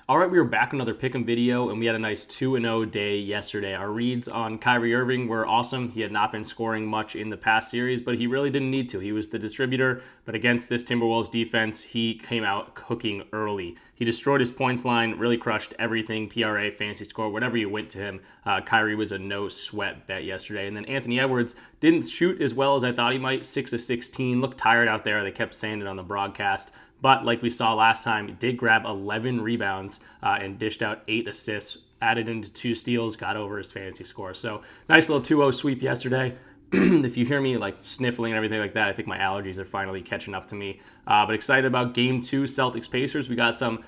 All right, we were back another pick'em video, and we had a nice 2-0 day yesterday. Our reads on Kyrie Irving were awesome. He had not been scoring much in the past series, but he really didn't need to. He was the distributor, but against this Timberwolves defense, he came out cooking early. He destroyed his points line, really crushed everything, PRA, fantasy score, whatever you went to him. Kyrie was a no-sweat bet yesterday. And then Anthony Edwards didn't shoot as well as I thought he might, 6 of 16, looked tired out there. They kept saying it on the broadcast. But like we saw last time, he did grab 11 rebounds and dished out 8 assists, added into 2 steals, got over his fantasy score. So nice little 2-0 sweep yesterday. If you hear me like sniffling and everything like that, I think my allergies are finally catching up to me. But excited about Game 2, Celtics Pacers. We got some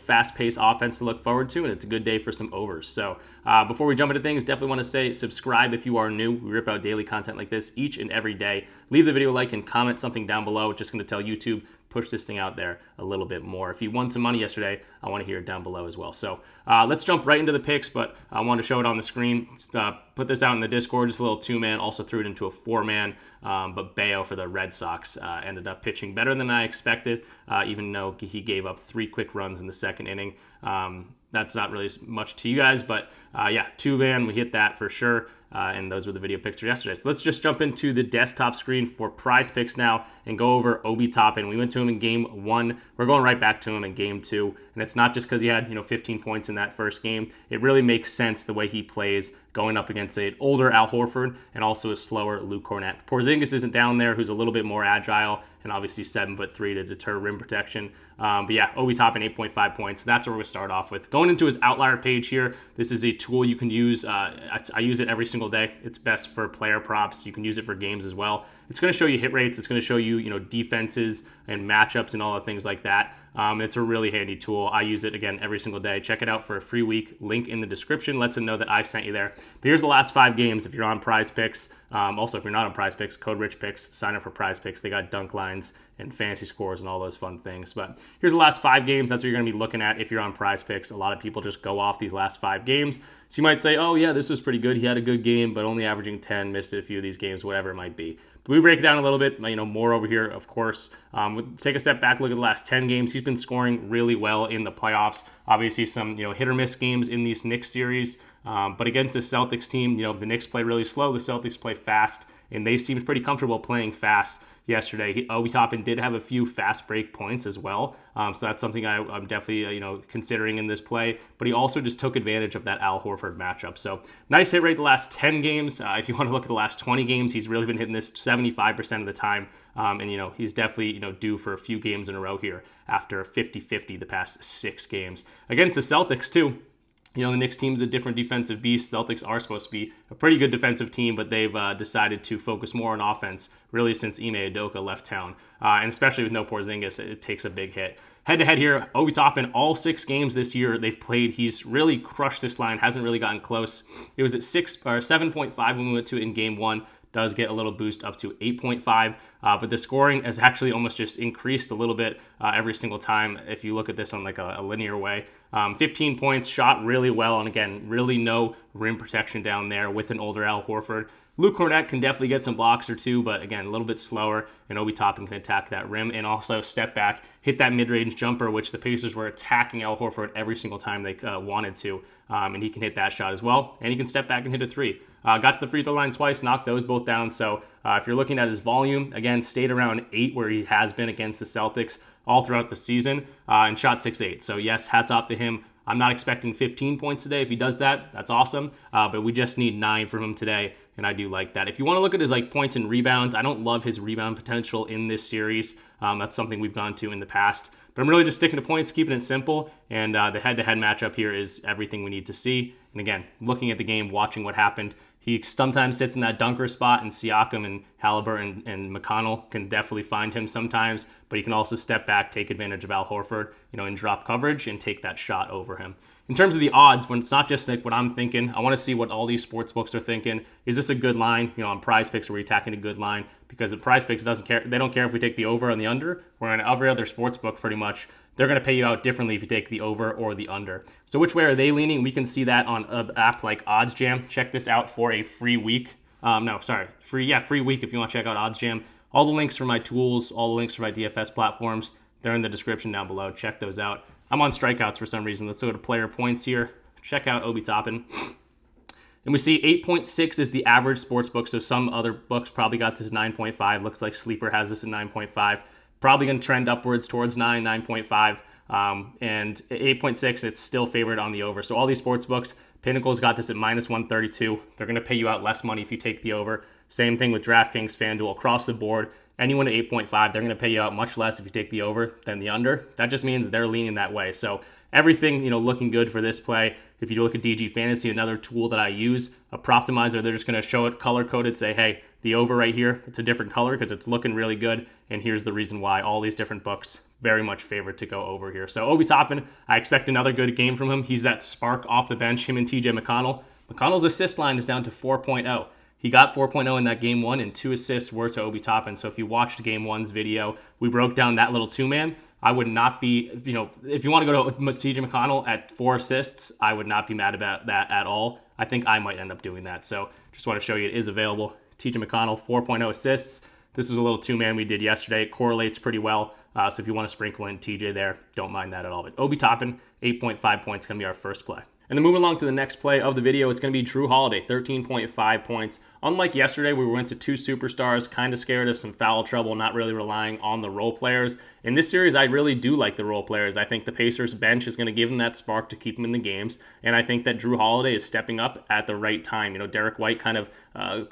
fast-paced offense to look forward to, and it's a good day for some overs. So before we jump into things, definitely want to say subscribe if you are new. We rip out daily content like this each and every day. Leave the video a like and comment something down below. It's just going to tell YouTube push this thing out there a little bit more. If you won some money yesterday, I want to hear it down below as well. So let's jump right into the picks, but I want to show it on the screen. Put this out in the Discord, just a little 2-man, also threw it into a 4-man, but Bayo for the Red Sox ended up pitching better than I expected, even though he gave up 3 quick runs in the second inning. That's not really much to you guys, but 2-man, we hit that for sure. And those were the video picks for yesterday. So let's just jump into the desktop screen for PrizePicks now and go over Obi Toppin. We went to him in Game 1. We're going right back to him in Game 2. And it's not just because he had 15 points in that first game. It really makes sense the way he plays going up against an older Al Horford and also a slower Luke Cornett. Porzingis isn't down there, who's a little bit more agile and obviously 7'3" to deter rim protection. Obi Toppin 8.5 points. That's where we start off with. Going into his outlier page here, this is a tool you can use. I use it every single day. It's best for player props. You can use it for games as well. It's going to show you hit rates. It's going to show you, defenses and matchups and all the things like that. It's a really handy tool. I use it, again, every single day. Check it out for a free week. Link in the description lets them know that I sent you there. But here's the last 5 games if you're on PrizePicks. Also, if you're not on PrizePicks, code RichPicks. Sign up for PrizePicks. They got dunk lines and fantasy scores and all those fun things. But here's the last 5 games. That's what you're going to be looking at if you're on PrizePicks. A lot of people just go off these last 5 games. So you might say, oh, yeah, this was pretty good. He had a good game, but only averaging 10, missed a few of these games, whatever it might be. But we break it down a little bit, more over here, of course. Take a step back, look at the last 10 games. He's been scoring really well in the playoffs. Obviously, some hit or miss games in these Knicks series. But against the Celtics team, the Knicks play really slow. The Celtics play fast, and they seemed pretty comfortable playing fast yesterday. Obi Toppin did have a few fast break points as well. So that's something I'm definitely, considering in this play. But he also just took advantage of that Al Horford matchup. So nice hit rate the last 10 games. If you want to look at the last 20 games, he's really been hitting this 75% of the time. And he's definitely, due for a few games in a row here after 50-50 the past 6 games. Against the Celtics, too. The Knicks team is a different defensive beast. Celtics are supposed to be a pretty good defensive team, but they've decided to focus more on offense, really, since Ime Udoka left town. And especially with no Porzingis, it takes a big hit. Head-to-head here, Obi Toppin, all 6 games this year they've played, he's really crushed this line, hasn't really gotten close. It was at 7.5 when we went to it in Game 1. Does get a little boost up to 8.5, but the scoring has actually almost just increased a little bit every single time if you look at this on like a linear way. 15 points, shot really well, and again, really no rim protection down there with an older Al Horford. Luke Cornett can definitely get some blocks or 2, but again, a little bit slower, and Obi Toppin can attack that rim and also step back, hit that mid-range jumper, which the Pacers were attacking Al Horford every single time they wanted to, and he can hit that shot as well, and he can step back and hit a 3. Got to the free throw line twice, knocked those both down, so if you're looking at his volume, again, stayed around 8 where he has been against the Celtics all throughout the season, and shot 6-8. So yes, hats off to him. I'm not expecting 15 points today. If he does that, that's awesome, but we just need 9 from him today, and I do like that. If you want to look at his points and rebounds, I don't love his rebound potential in this series. That's something we've gone to in the past. But I'm really just sticking to points, keeping it simple, and the head-to-head matchup here is everything we need to see. And again, looking at the game, watching what happened, he sometimes sits in that dunker spot, and Siakam and Halliburton and McConnell can definitely find him sometimes, but he can also step back, take advantage of Al Horford, and drop coverage and take that shot over him. In terms of the odds, when it's not just what I'm thinking, I want to see what all these sports books are thinking. Is this a good line? On PrizePicks, are we attacking a good line? Because if PrizePicks doesn't care, they don't care if we take the over and the under. Where in every other sports book, pretty much, they're going to pay you out differently if you take the over or the under. So which way are they leaning? We can see that on an app like OddsJam. Check this out for a free week. Free week if you want to check out OddsJam. All the links for my tools, all the links for my DFS platforms, they're in the description down below. Check those out. I'm on strikeouts for some reason. Let's go to player points here. Check out Obi Toppin. And we see 8.6 is the average sports book. So some other books probably got this at 9.5. Looks like Sleeper has this at 9.5. Probably going to trend upwards towards 9.5. And 8.6, it's still favored on the over. So all these sports books, Pinnacle's got this at minus 132. They're going to pay you out less money if you take the over. Same thing with DraftKings, FanDuel, across the board. Anyone at 8.5, they're going to pay you out much less if you take the over than the under. That just means they're leaning that way. So everything, looking good for this play. If you look at DG Fantasy, another tool that I use, a Proptimizer, they're just going to show it color-coded, say, hey, the over right here, it's a different color because it's looking really good, and here's the reason why. All these different books very much favored to go over here. So Obi Toppin, I expect another good game from him. He's that spark off the bench, him and TJ McConnell. McConnell's assist line is down to 4.0. He got 4.0 in that game one, and 2 assists were to Obi Toppin. So if you watched game one's video, we broke down that little two-man. I would not be, if you want to go to TJ McConnell at 4 assists, I would not be mad about that at all. I think I might end up doing that. So just want to show you it is available. TJ McConnell, 4.0 assists. This is a little two-man we did yesterday. It correlates pretty well. So if you want to sprinkle in TJ there, don't mind that at all. But Obi Toppin, 8.5 points, going to be our first play. And then moving along to the next play of the video, it's going to be Drew Holiday, 13.5 points. Unlike yesterday, we went to 2 superstars, kind of scared of some foul trouble, not really relying on the role players. In this series, I really do like the role players. I think the Pacers bench is going to give them that spark to keep them in the games, and I think that Drew Holiday is stepping up at the right time. Derek White kind of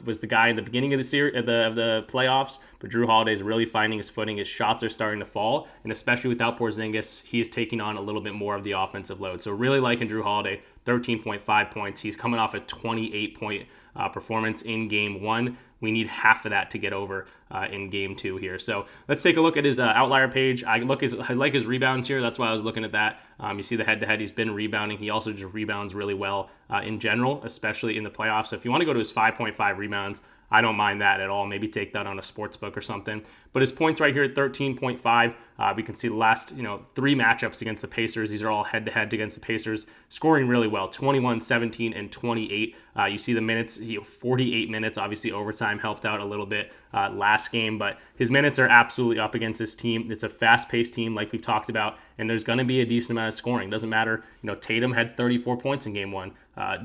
was the guy in the beginning of the series, of the playoffs, but Drew Holiday is really finding his footing. His shots are starting to fall, and especially without Porzingis, he is taking on a little bit more of the offensive load. So really liking Drew Holiday, 13.5 points. He's coming off a 28-point performance in game one. We need half of that to get over in game two here. So let's take a look at his outlier page. I like his rebounds here. That's why I was looking at that. You see the head-to-head. He's been rebounding. He also just rebounds really well in general, especially in the playoffs. So if you want to go to his 5.5 rebounds, I don't mind that at all. Maybe take that on a sports book or something. But his points right here at 13.5, we can see the last 3 matchups against the Pacers. These are all head-to-head against the Pacers, scoring really well, 21, 17, and 28. You see the minutes, 48 minutes. Obviously, overtime helped out a little bit last game, but his minutes are absolutely up against this team. It's a fast-paced team like we've talked about, and there's going to be a decent amount of scoring. Doesn't matter. Tatum had 34 points in game one.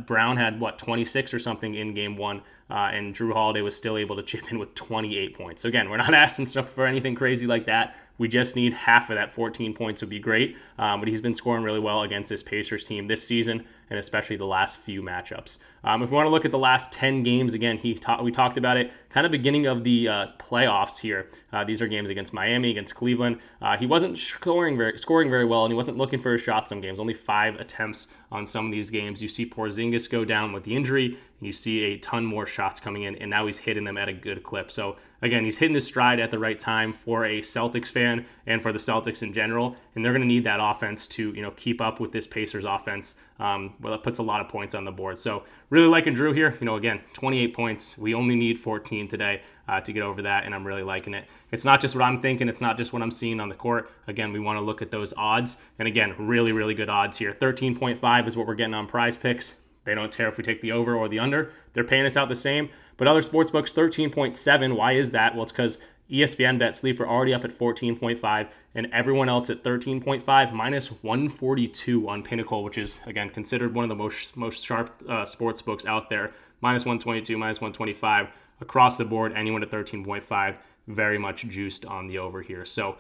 Brown had, 26 or something in game one, and Drew Holiday was still able to chip in with 28 points. So again, we're not asking stuff for anything crazy like that. We just need half of that. 14 points would be great, but he's been scoring really well against this Pacers team this season, and especially the last few matchups. If we want to look at the last 10 games, again, we talked about it, kind of beginning of the playoffs here. These are games against Miami, against Cleveland. He wasn't scoring very well, and he wasn't looking for a shot some games. Only 5 attempts on some of these games. You see Porzingis go down with the injury, and you see a ton more shots coming in, and now he's hitting them at a good clip. So again, he's hitting his stride at the right time for a Celtics fan and for the Celtics in general, and they're going to need that offense to keep up with this Pacers offense. Well, it puts a lot of points on the board. So really liking Drew here. Again, 28 points. We only need 14 today to get over that, and I'm really liking it. It's not just what I'm thinking. It's not just what I'm seeing on the court. Again, we want to look at those odds, and again, really, really good odds here. 13.5 is what we're getting on PrizePicks. They don't care if we take the over or the under. They're paying us out the same. But other sportsbooks, 13.7. Why is that? Well, it's because ESPN Bet Sleeper already up at 14.5, and everyone else at 13.5, minus 142 on Pinnacle, which is, again, considered one of the most sharp sports books out there. Minus 122, minus 125. Across the board, anyone at 13.5, very much juiced on the over here. So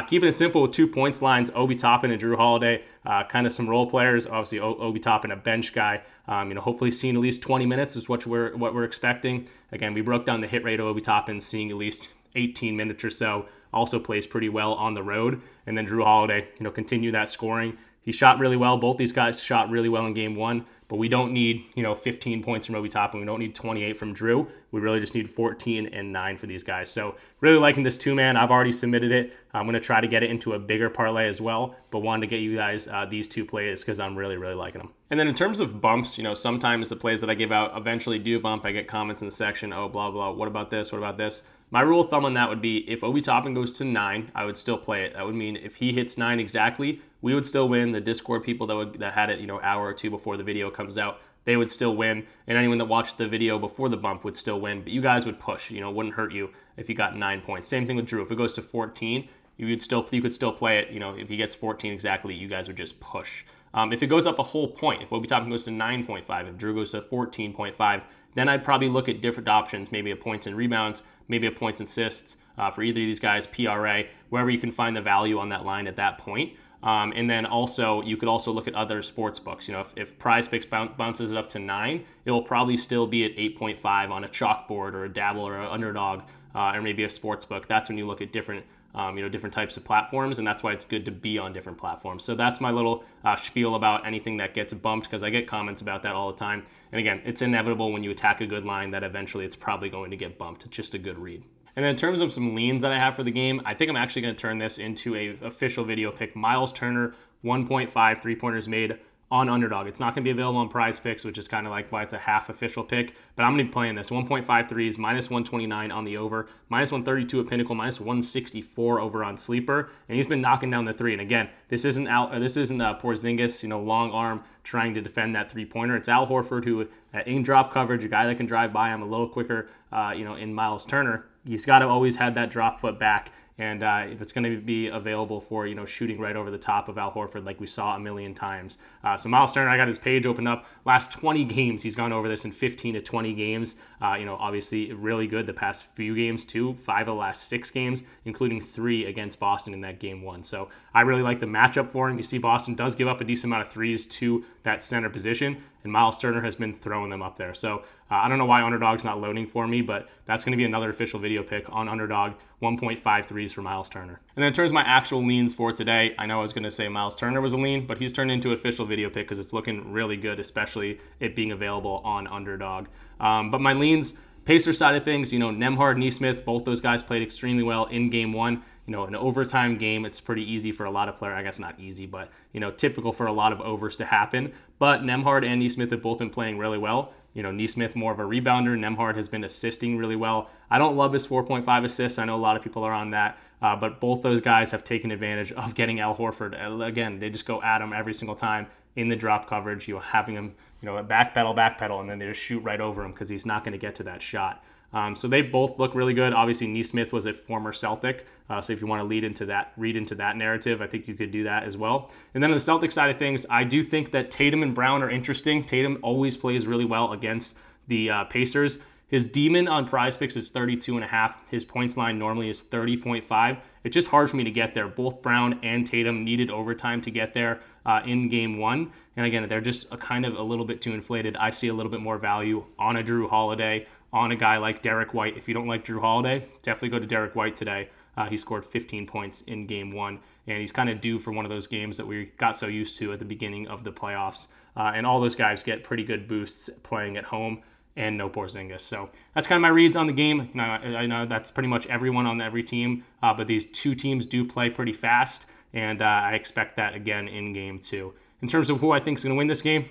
keeping it simple with 2 points lines, Obi Toppin and Drew Holiday, kind of some role players. Obviously, Obi Toppin, a bench guy. Hopefully seeing at least 20 minutes is what we're expecting. Again, we broke down the hit rate of Obi Toppin, seeing at least 18 minutes or so. Also plays pretty well on the road. And then Drew Holiday, continue that scoring. He shot really well. Both these guys shot really well in game one, but we don't need, 15 points from Obi Toppin. We don't need 28 from Drew. We really just need 14 and 9 for these guys. So really liking this two-man. I've already submitted it. I'm going to try to get it into a bigger parlay as well, but wanted to get you guys these 2 plays because I'm really, really liking them. And then in terms of bumps, sometimes the plays that I give out eventually do bump. I get comments in the section, oh, blah, blah, what about this, what about this? My rule of thumb on that would be if Obi Toppin goes to 9, I would still play it. That would mean if he hits 9 exactly, we would still win. The Discord people that had it, hour or 2 before the video comes out, they would still win. And anyone that watched the video before the bump would still win. But you guys would push. It wouldn't hurt you if you got 9 points. Same thing with Drew. If it goes to 14, you could still play it. If he gets 14 exactly, you guys would just push. If it goes up a whole point, if Obi Toppin goes to 9.5, if Drew goes to 14.5, then I'd probably look at different options, maybe a points and rebounds, maybe a points and assists for either of these guys, PRA, wherever you can find the value on that line at that point. And then also, you could also look at other sports books. If PrizePicks bounces it up to 9, it will probably still be at 8.5 on a Chalkboard or a Dabble or an Underdog or maybe a sports book. That's when you look at different types of platforms, and that's why it's good to be on different platforms. So that's my little spiel about anything that gets bumped, because I get comments about that all the time. And again, it's inevitable when you attack a good line that eventually it's probably going to get bumped. It's just a good read. And then in terms of some leans that I have for the game, I think I'm actually going to turn this into a official video pick. Miles Turner, 1.5 3-pointers made on Underdog. It's not going to be available on PrizePicks, which is kind of like why it's a half official pick, but I'm going to be playing this. 1.5 threes, minus 129 on the over, minus 132 at Pinnacle, minus 164 over on Sleeper, and he's been knocking down the three. And again, this isn't Porzingis, long arm trying to defend that 3-pointer. It's Al Horford, who in drop coverage, a guy that can drive by him a little quicker, in Miles Turner. He's got to always have that drop foot back. And that's going to be available for, shooting right over the top of Al Horford like we saw a million times. So Miles Turner, I got his page opened up. Last 20 games, he's gone over this in 15 to 20 games. Obviously really good the past few games too. 5 of the last 6 games, including 3 against Boston in that game 1. So I really like the matchup for him. You see Boston does give up a decent amount of threes to that center position, and Miles Turner has been throwing them up there. So I don't know why Underdog's not loading for me, but that's going to be another official video pick on Underdog, 1.5 threes for Miles Turner. And then in terms of my actual leans for today, I know I was going to say Miles Turner was a lean, but he's turned into an official video pick because it's looking really good, especially it being available on Underdog. But my leans, Pacers side of things, Nembhard, Nesmith, both those guys played extremely well in game 1. An overtime game, it's pretty easy for a lot of players. I guess not easy, but, typical for a lot of overs to happen. But Nembhard and Nesmith have both been playing really well. Nesmith more of a rebounder. Nembhard has been assisting really well. I don't love his 4.5 assists. I know a lot of people are on that. But both those guys have taken advantage of getting Al Horford. Again, they just go at him every single time in the drop coverage, having him, backpedal, and then they just shoot right over him because he's not going to get to that shot. So they both look really good. Obviously, Nesmith was a former Celtic, so if you want to read into that narrative, I think you could do that as well. And then on the Celtic side of things, I do think that Tatum and Brown are interesting. Tatum always plays really well against the Pacers. His demon on PrizePicks is 32.5. His points line normally is 30.5. It's just hard for me to get there. Both Brown and Tatum needed overtime to get there in game 1. And again, they're just kind of a little bit too inflated. I see a little bit more value on a Drew Holiday, on a guy like Derek White. If you don't like Drew Holiday, definitely go to Derek White today. He scored 15 points in game 1, and he's kind of due for one of those games that we got so used to at the beginning of the playoffs. And all those guys get pretty good boosts playing at home, and no Porzingis. So that's kind of my reads on the game. I know that's pretty much everyone on every team, but these two teams do play pretty fast, and I expect that again in game 2. In terms of who I think is going to win this game,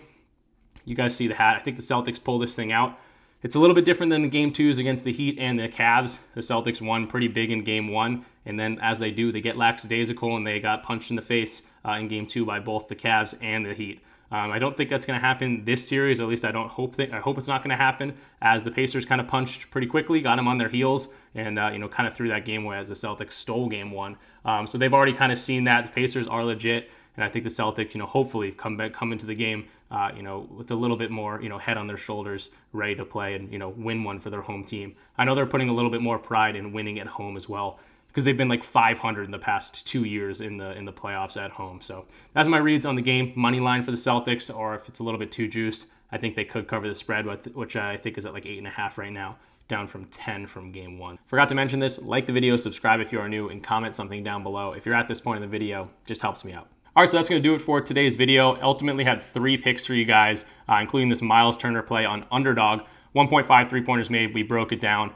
you guys see the hat. I think the Celtics pull this thing out. It's a little bit different than the game 2s against the Heat and the Cavs. The Celtics won pretty big in game 1, and then as they do, they get lackadaisical, and they got punched in the face in game 2 by both the Cavs and the Heat. I don't think that's going to happen this series. At least I hope it's not going to happen, as the Pacers kind of punched pretty quickly, got them on their heels, and kind of threw that game away as the Celtics stole game 1. So they've already kind of seen that the Pacers are legit, and I think the Celtics, hopefully come into the game, with a little bit more, head on their shoulders, ready to play and win one for their home team. I know they're putting a little bit more pride in winning at home as well, because they've been like 500 in the past 2 years in the playoffs at home. So that's my reads on the game. Money line for the Celtics, or if it's a little bit too juiced, I think they could cover the spread, which I think is at like 8.5 right now, down from 10 from game 1. Forgot to mention this, like the video, subscribe if you are new, and comment something down below. If you're at this point in the video, just helps me out. All right, so that's going to do it for today's video. Ultimately had 3 picks for you guys, including this Miles Turner play on Underdog. 1.5 3-pointers made. We broke it down,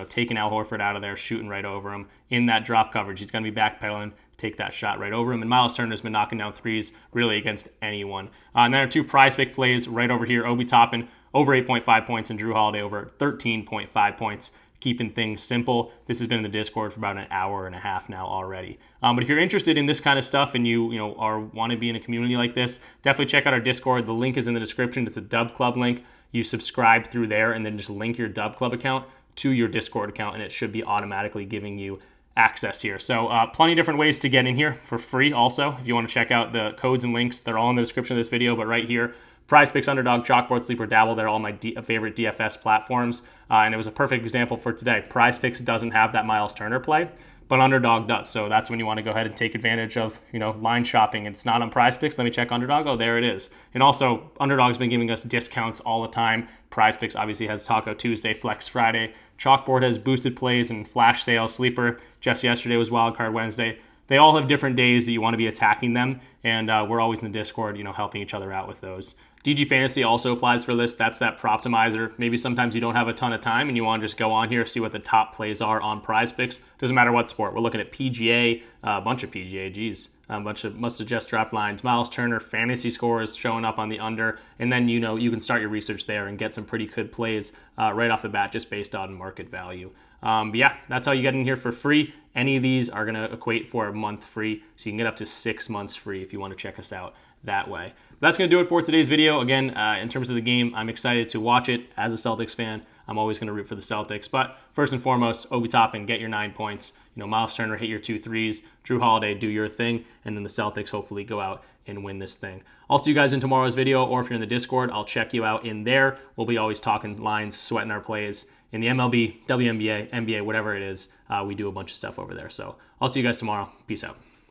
taking Al Horford out of there, shooting right over him in that drop coverage. He's going to be backpedaling, take that shot right over him. And Miles Turner's been knocking down threes really against anyone. And then our 2 PrizePick plays right over here. Obi Toppin over 8.5 points and Drew Holiday over 13.5 points. Keeping things simple. This has been in the Discord for about an hour and a half now already. But if you're interested in this kind of stuff and you want to be in a community like this, definitely check out our Discord. The link is in the description. It's a Dub Club link. You subscribe through there and then just link your Dub Club account to your Discord account, and it should be automatically giving you access here. So plenty of different ways to get in here for free also. If you want to check out the codes and links, they're all in the description of this video, but right here, PrizePicks, Underdog, Chalkboard, Sleeper, Dabble, they're all my favorite DFS platforms. And it was a perfect example for today. PrizePicks doesn't have that Miles Turner play, but Underdog does. So that's when you want to go ahead and take advantage of, line shopping. It's not on PrizePicks. Let me check Underdog. Oh, there it is. And also, Underdog's been giving us discounts all the time. PrizePicks obviously has Taco Tuesday, Flex Friday. Chalkboard has boosted plays and flash sales. Sleeper just yesterday was Wildcard Wednesday. They all have different days that you want to be attacking them, and we're always in the Discord, helping each other out with those. DG Fantasy also applies for this. That's that Proptimizer. Maybe sometimes you don't have a ton of time and you want to just go on here, see what the top plays are on PrizePicks. Doesn't matter what sport. We're looking at PGA, a bunch of PGA, a bunch of must have just dropped lines. Miles Turner, fantasy scores showing up on the under, and then you can start your research there and get some pretty good plays right off the bat just based on market value. But yeah, that's how you get in here for free. Any of these are going to equate for a month free, so you can get up to 6 months free if you want to check us out that way. But that's going to do it for today's video. Again, in terms of the game, I'm excited to watch it as a Celtics fan. I'm always going to root for the Celtics. But first and foremost, Obi Toppin, get your 9 points. Miles Turner, hit your 2 threes. Drew Holiday, do your thing. And then the Celtics hopefully go out and win this thing. I'll see you guys in tomorrow's video, or if you're in the Discord, I'll check you out in there. We'll be always talking lines, sweating our plays. In the MLB, WNBA, NBA, whatever it is, we do a bunch of stuff over there. So I'll see you guys tomorrow. Peace out.